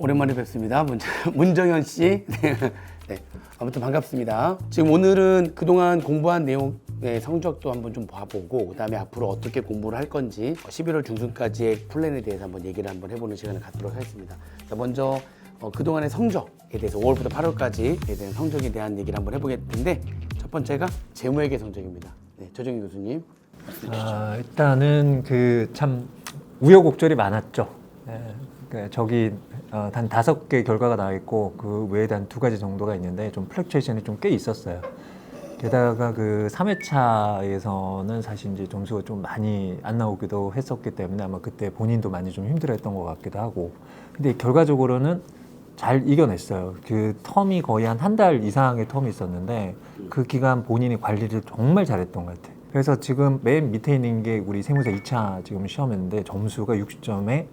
오랜만에 뵙습니다. 문정현 씨. 네. 네. 아무튼 반갑습니다. 지금 오늘은 그동안 공부한 내용의 성적도 한번 좀 봐보고, 그다음에 앞으로 어떻게 공부를 할 건지 11월 중순까지의 플랜에 대해서 한번 얘기를 한번 해보는 시간을 갖도록 하겠습니다. 자, 먼저 그동안의 성적에 대해서 5월부터 8월까지에 대한 성적에 대한 얘기를 한번 해보게 텐데, 첫 번째가 재무회계 성적입니다. 네, 조정희 교수님. 일단은 그 참 우여곡절이 많았죠. 저기 단 5개 결과가 나와 있고 그 외에 단 2가지 정도가 있는데 좀 플렉츄에이션이 좀 꽤 있었어요. 게다가 그 3회차에서는 사실 이제 점수가 좀 많이 안 나오기도 했었기 때문에 아마 그때 본인도 많이 좀 힘들어했던 것 같기도 하고, 근데 결과적으로는 잘 이겨냈어요. 그 텀이 거의 한 달 이상의 텀이 있었는데 그 기간 본인이 관리를 정말 잘했던 것 같아요. 그래서 지금 맨 밑에 있는 게 우리 세무사 2차 지금 시험했는데 점수가 60점에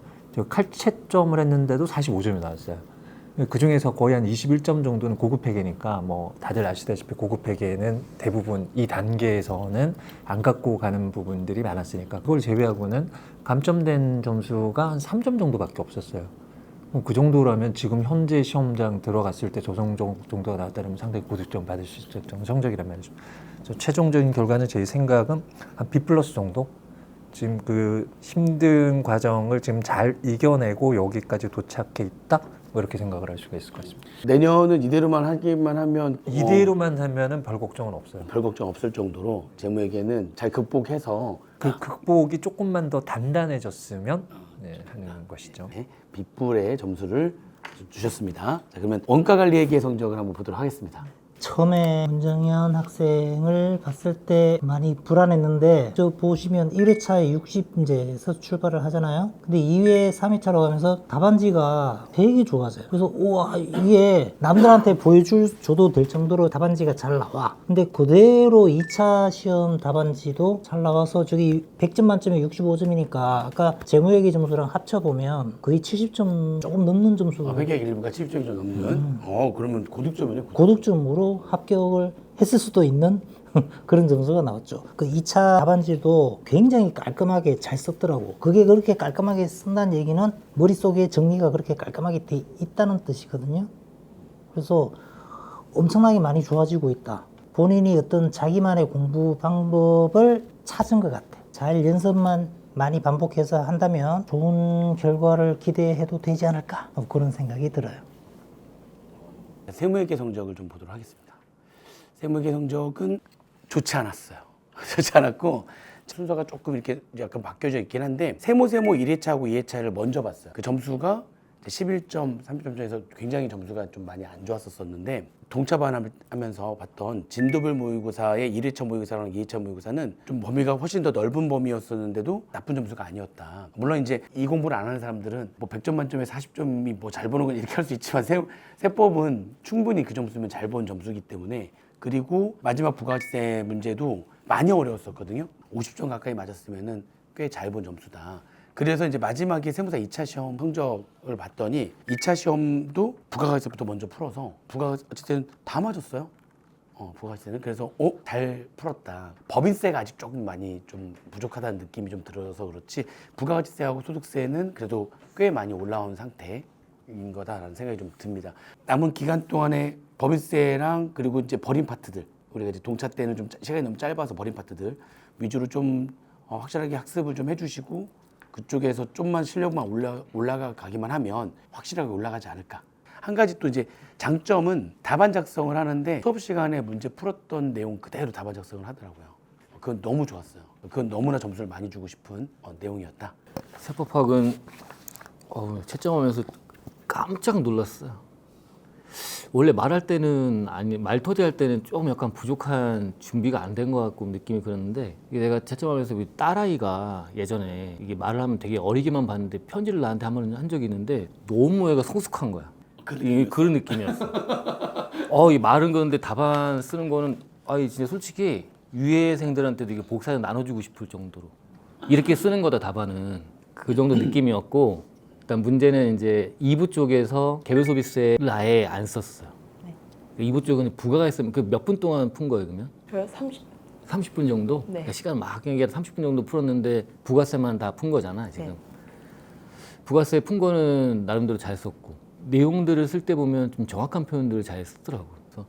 칼채점을 했는데도 45점이 나왔어요. 그 중에서 거의 한 21점 정도는 고급 회계니까 뭐 다들 아시다시피 고급 회계는 대부분 이 단계에서는 안 갖고 가는 부분들이 많았으니까 그걸 제외하고는 감점된 점수가 한 3점 정도밖에 없었어요. 그 정도라면 지금 현재 시험장 들어갔을 때 저 정도가 나왔다면 상당히 고득점 받을 수 있었던 성적이란 말이죠. 최종적인 결과는 제 생각은 한 B+ 정도? 지금 그 힘든 과정을 지금 잘 이겨내고 여기까지 도착해 있다? 뭐 이렇게 생각을 할 수가 있을 것 같습니다. 내년은 이대로만 하기만 하면 이대로만 하면은 별 걱정은 없어요. 별 걱정 없을 정도로 재무회계는 잘 극복해서 그 극복이 조금만 더 단단해졌으면 하는 것이죠. 네, 빗불의 점수를 주셨습니다. 자, 그러면 원가관리회계 성적을 한번 보도록 하겠습니다. 처음에 문정현 학생을 봤을 때 많이 불안했는데, 저 보시면 1회차에 60문제에서 출발을 하잖아요. 근데 2회, 3회차로 가면서 답안지가 되게 좋아져요. 그래서 우와, 이게 남들한테 보여줘도 될 정도로 답안지가 잘 나와. 근데 그대로 2차 시험 답안지도 잘 나와서 저기 100점 만점에 65점이니까 아까 재무회계 점수랑 합쳐보면 거의 70점 조금 넘는 점수. 회계 일부가 70점이 좀 넘는? 그러면 고득점이네. 고득점으로 합격을 했을 수도 있는 그런 점수가 나왔죠. 그 2차 답안지도 굉장히 깔끔하게 잘 썼더라고. 그게 그렇게 깔끔하게 쓴다는 얘기는 머릿속에 정리가 그렇게 깔끔하게 돼 있다는 뜻이거든요. 그래서 엄청나게 많이 좋아지고 있다. 본인이 어떤 자기만의 공부 방법을 찾은 것 같아. 잘 연습만 많이 반복해서 한다면 좋은 결과를 기대해도 되지 않을까, 그런 생각이 들어요. 세무회계 성적을 좀 보도록 하겠습니다. 세무회계 성적은 좋지 않았어요. 좋지 않았고 순서가 조금 이렇게 약간 바뀌어져 있긴 한데, 세모 1회차하고 2회차를 먼저 봤어요. 그 점수가 11점, 30점에서 굉장히 점수가 좀 많이 안 좋았었는데, 동차반하면서 봤던 진도별 모의고사의 1회차 모의고사랑 2회차 모의고사는 좀 범위가 훨씬 더 넓은 범위였었는데도 나쁜 점수가 아니었다. 물론 이제 이 공부를 안 하는 사람들은 뭐 100점 만점에 40점이 뭐 잘 보는 건 이렇게 할 수 있지만 세법은 충분히 그 점수면 잘 본 점수이기 때문에. 그리고 마지막 부가세 문제도 많이 어려웠었거든요. 50점 가까이 맞았으면은 꽤 잘 본 점수다. 그래서 이제 마지막에 세무사 2차 시험 성적을 봤더니 2차 시험도 부가가치세부터 먼저 풀어서 부가가치세는 다 맞았어요. 부가가치세는. 그래서 잘 풀었다. 법인세가 아직 조금 많이 좀 부족하다는 느낌이 좀 들어서 그렇지, 부가가치세하고 소득세는 그래도 꽤 많이 올라온 상태인 거다라는 생각이 좀 듭니다. 남은 기간 동안에 법인세랑 그리고 이제 버린 파트들, 우리가 이제 동차 때는 좀 시간이 너무 짧아서 버린 파트들 위주로 좀 확실하게 학습을 좀 해주시고, 그쪽에서 좀만 실력만 올라가기만 하면 확실하게 올라가지 않을까. 한 가지 또 이제 장점은 답안 작성을 하는데 수업 시간에 문제 풀었던 내용 그대로 답안 작성을 하더라고요. 그건 너무 좋았어요. 그건 너무나 점수를 많이 주고 싶은 내용이었다. 세법학은 채점하면서 깜짝 놀랐어요. 원래 말할 때는 말터디 할 때는 조금 약간 부족한 준비가 안 된 것 같고 느낌이 그랬는데, 이게 내가 채점하면서 딸아이가 예전에 이게 말을 하면 되게 어리게만 봤는데 편지를 나한테 한 적이 있는데 너무 애가 성숙한 거야. 그런 느낌이었어. 이 말은 그런데 답안 쓰는 거는 진짜 솔직히 유해생들한테도 이게 복사해서 나눠주고 싶을 정도로 이렇게 쓰는 거다 답안은. 그 정도 느낌이었고, 일단 문제는 이제 2부 쪽에서 개별 소비세를 아예 안 썼어요. 네. 2부 쪽은 부가가치세 그 몇 분 동안 푼 거예요, 그러면? 저요? 30분 정도? 네. 그러니까 시간 막 얘기해서 30분 정도 풀었는데 부가세만 다 푼 거잖아, 지금. 네. 부가세 푼 거는 나름대로 잘 썼고, 내용들을 쓸 때 보면 좀 정확한 표현들을 잘 쓰더라고요. 그래서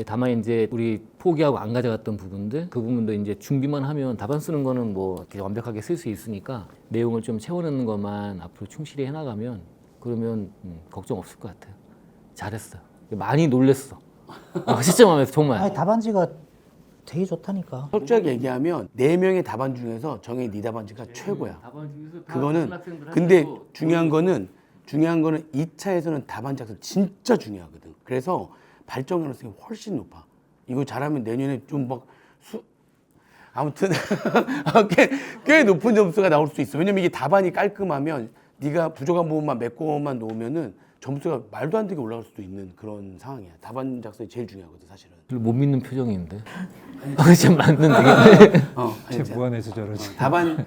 다만 이제 우리 포기하고 안 가져갔던 부분들, 그 부분도 이제 준비만 하면 답안 쓰는 거는 뭐 이렇게 완벽하게 쓸 수 있으니까 내용을 좀 채워넣는 것만 앞으로 충실히 해나가면 그러면 걱정 없을 것 같아요. 잘했어요. 많이 놀랬어. 시점하면서 정말. 아니, 답안지가 되게 좋다니까. 솔직하게 얘기하면 4명의 답안 중에서 정의 네 답안지가 최고야. 답안 중에서 다 그거는 초등학생들 근데 하면서 중요한 거는 2차에서는 답안 작성 진짜 중요하거든. 그래서 발전 가능성이 훨씬 높아. 이거 잘하면 내년에 좀 막 아무튼 꽤 높은 점수가 나올 수 있어. 왜냐면 이게 답안이 깔끔하면 네가 부족한 부분만 몇 곳만 놓으면은 점수가 말도 안 되게 올라갈 수도 있는 그런 상황이야. 답안 작성이 제일 중요하거든, 사실은. 별로 못 믿는 표정인데. 진짜 맞는데. 아니, 쟤 무안해서 저러지. 답안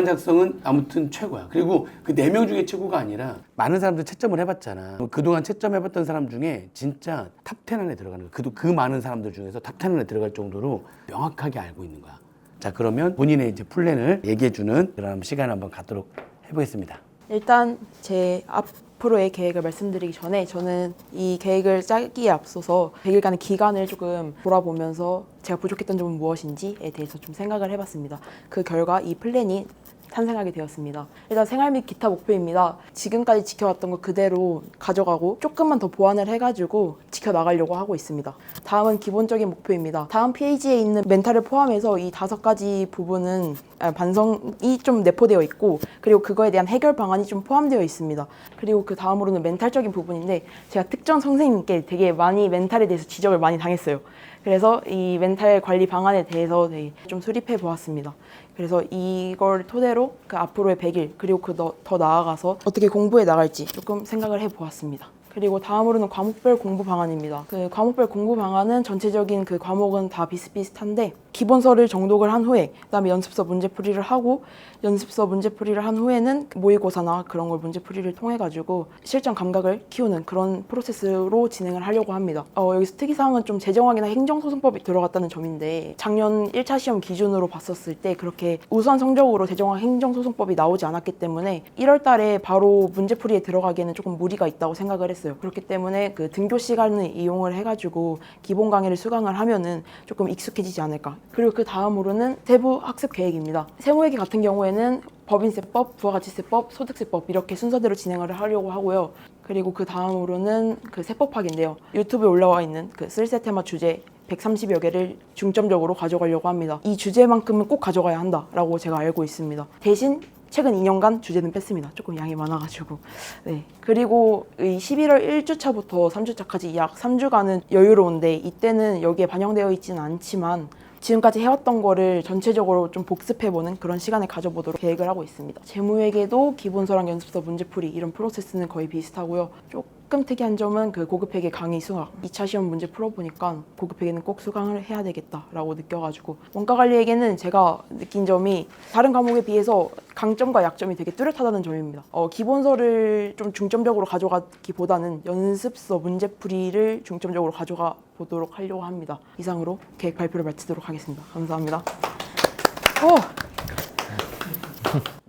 작성은 아무튼 최고야. 그리고 그 4명 중에 최고가 아니라 많은 사람들 채점을 해봤잖아. 그동안 채점해봤던 사람 중에 진짜 탑10 안에 들어가는 거야. 그 많은 사람들 중에서 탑10 안에 들어갈 정도로 명확하게 알고 있는 거야. 자, 그러면 본인의 이제 플랜을 얘기해주는 그런 시간을 한번 갖도록 해보겠습니다. 일단 제 앞으로의 계획을 말씀드리기 전에 저는 이 계획을 짜기에 앞서서 100일간의 기간을 조금 돌아보면서 제가 부족했던 점은 무엇인지에 대해서 좀 생각을 해봤습니다. 그 결과 이 플랜이 탄생하게 되었습니다. 일단 생활 및 기타 목표입니다. 지금까지 지켜왔던 거 그대로 가져가고 조금만 더 보완을 해가지고 지켜나가려고 하고 있습니다. 다음은 기본적인 목표입니다. 다음 페이지에 있는 멘탈을 포함해서 이 5가지 부분은 반성이 좀 내포되어 있고 그리고 그거에 대한 해결 방안이 좀 포함되어 있습니다. 그리고 그 다음으로는 멘탈적인 부분인데 제가 특정 선생님께 되게 많이 멘탈에 대해서 지적을 많이 당했어요. 그래서 이 멘탈 관리 방안에 대해서 되게 좀 수립해 보았습니다. 그래서 이걸 토대로 그 앞으로의 100일 그리고 더 나아가서 어떻게 공부해 나갈지 조금 생각을 해 보았습니다. 그리고 다음으로는 과목별 공부 방안입니다. 그 과목별 공부 방안은 전체적인 그 과목은 다 비슷비슷한데 기본서를 정독을 한 후에 그다음에 연습서 문제풀이를 하고 연습서 문제풀이를 한 후에는 모의고사나 그런 걸 문제풀이를 통해 가지고 실전 감각을 키우는 그런 프로세스로 진행을 하려고 합니다. 여기서 특이사항은 좀 재정학이나 행정소송법이 들어갔다는 점인데 작년 1차 시험 기준으로 봤었을 때 그렇게 우수한 성적으로 재정학 행정소송법이 나오지 않았기 때문에 1월 달에 바로 문제풀이에 들어가기에는 조금 무리가 있다고 생각을 했어요. 그렇기 때문에 그 등교 시간을 이용을 해가지고 기본 강의를 수강을 하면은 조금 익숙해지지 않을까. 그리고 그 다음으로는 세부 학습 계획입니다. 세무회계 같은 경우에는 법인세법, 부가가치세법, 소득세법 이렇게 순서대로 진행을 하려고 하고요. 그리고 그 다음으로는 그 세법학인데요. 유튜브에 올라와 있는 그 쓸세 테마 주제 130여 개를 중점적으로 가져가려고 합니다. 이 주제만큼은 꼭 가져가야 한다라고 제가 알고 있습니다. 대신 최근 2년간 주제는 뺐습니다. 조금 양이 많아가지고. 네. 그리고 이 11월 1주차부터 3주차까지 약 3주간은 여유로운데 이때는 여기에 반영되어 있지는 않지만 지금까지 해왔던 거를 전체적으로 좀 복습해보는 그런 시간을 가져보도록 계획을 하고 있습니다. 재무회계도 기본서랑 연습서 문제풀이 이런 프로세스는 거의 비슷하고요. 조금 특이한 점은 그 고급회계 강의 수학 2차 시험 문제 풀어보니까 고급회계는 꼭 수강을 해야 되겠다라고 느껴가지고 원가관리회계는 제가 느낀 점이 다른 과목에 비해서 강점과 약점이 되게 뚜렷하다는 점입니다. 기본서를 좀 중점적으로 가져가기보다는 연습서 문제풀이를 중점적으로 가져가 보도록 하려고 합니다. 이상으로 계획 발표를 마치도록 하겠습니다. 감사합니다.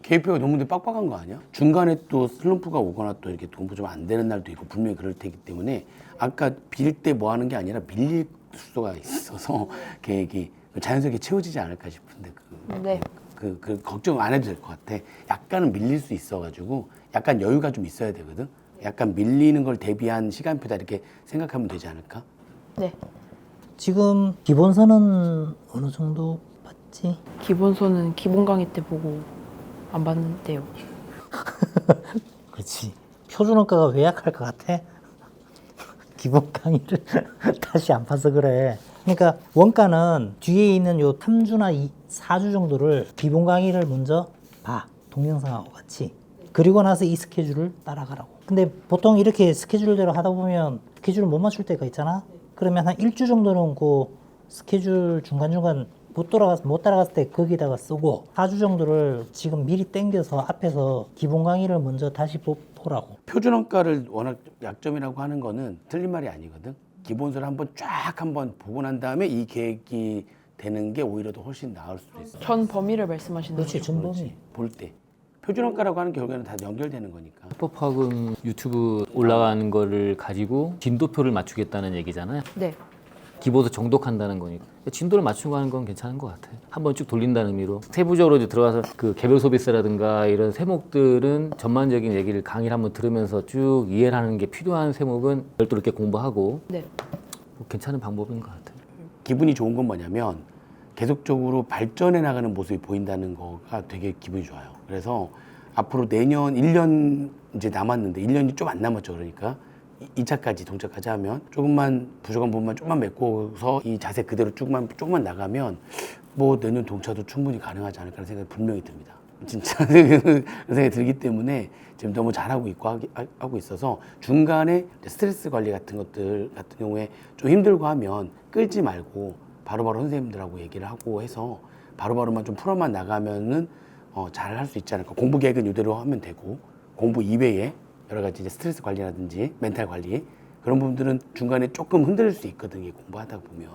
계획표가 너무 빡빡한 거 아니야? 중간에 또 슬럼프가 오거나 또 이렇게 공부 좀 안 되는 날도 있고 분명히 그럴 테기 때문에 아까 빌 때 뭐 하는 게 아니라 밀릴 수가 있어서 계획이 자연스럽게 채워지지 않을까 싶은데 네. 그 걱정 안 해도 될 것 같아. 약간은 밀릴 수 있어가지고 약간 여유가 좀 있어야 되거든. 약간 밀리는 걸 대비한 시간표다 이렇게 생각하면 되지 않을까? 네. 지금 기본서는 어느 정도 봤지? 기본서는 기본 강의 때 보고 안 봤는데요. 그렇지. 표준원가가 왜 약할 것 같아? 기본 강의를 다시 안 봐서 그래. 그러니까 원가는 뒤에 있는 요 3주나 4주 정도를 기본 강의를 먼저 봐. 동영상하고 같이. 그리고 나서 이 스케줄을 따라가라고. 근데 보통 이렇게 스케줄대로 하다 보면 스케줄을 못 맞출 때가 있잖아. 그러면 한 1주 정도는 그 스케줄 중간중간 못 따라갔을 때 거기다가 쓰고 4주 정도를 지금 미리 땡겨서 앞에서 기본 강의를 먼저 다시 보라고. 표준원가를 워낙 약점이라고 하는 거는 틀린 말이 아니거든. 기본서를 한번 보고 난 다음에 이 계획이 되는 게 오히려 더 훨씬 나을 수도 있어. 전 범위를 말씀하시는 그렇지, 거죠? 전범위. 볼 때. 표준원가라고 하는 결과는 다 연결되는 거니까. 합법학은 유튜브 올라가는 거를 가지고 진도표를 맞추겠다는 얘기잖아요. 네. 기본서 정독한다는 거니까 진도를 맞추고 하는 건 괜찮은 것 같아요. 한번 쭉 돌린다는 의미로 세부적으로 이제 들어가서 그 개별 소비세라든가 이런 세목들은 전반적인 얘기를 강의를 한번 들으면서 쭉 이해를 하는 게 필요한 세목은 별도로 이렇게 공부하고 네. 뭐 괜찮은 방법인 것 같아요. 기분이 좋은 건 뭐냐면 계속적으로 발전해 나가는 모습이 보인다는 거가 되게 기분이 좋아요. 그래서 앞으로 내년 1년 이제 남았는데 1년이 좀 안 남았죠. 그러니까 2차까지 동차까지 하면 조금만 부족한 부분만 조금만 메꿔서 이 자세 그대로 조금만 나가면 뭐 내년 동차도 충분히 가능하지 않을까라는 생각이 분명히 듭니다. 진짜 그런 생각이 들기 때문에 지금 너무 잘하고 있고 하고 있어서 중간에 스트레스 관리 같은 것들 같은 경우에 좀 힘들고 하면 끌지 말고 바로바로 선생님들하고 얘기를 하고 해서 바로바로만 좀 풀어만 나가면은 잘 할 수 있지 않을까. 공부 계획은 이대로 하면 되고 공부 이외에 여러 가지 이제 스트레스 관리라든지 멘탈 관리 그런 부분들은 중간에 조금 흔들릴 수 있거든요. 공부하다 보면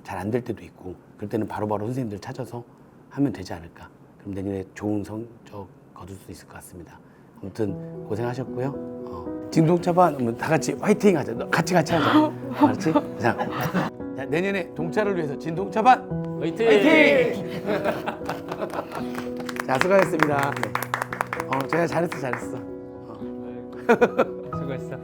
잘 안 될 때도 있고 그럴 때는 바로바로 선생님들 찾아서 하면 되지 않을까. 그럼 내년에 좋은 성적 거둘 수 있을 것 같습니다. 아무튼 고생하셨고요. 진동차반 다 같이 화이팅 하자. 같이 하자. 알았지? 자, 내년에 동차를 위해서 진동차반 화이팅! 화이팅! 자, 수고하셨습니다. 네. 제가 잘했어. 수고했어.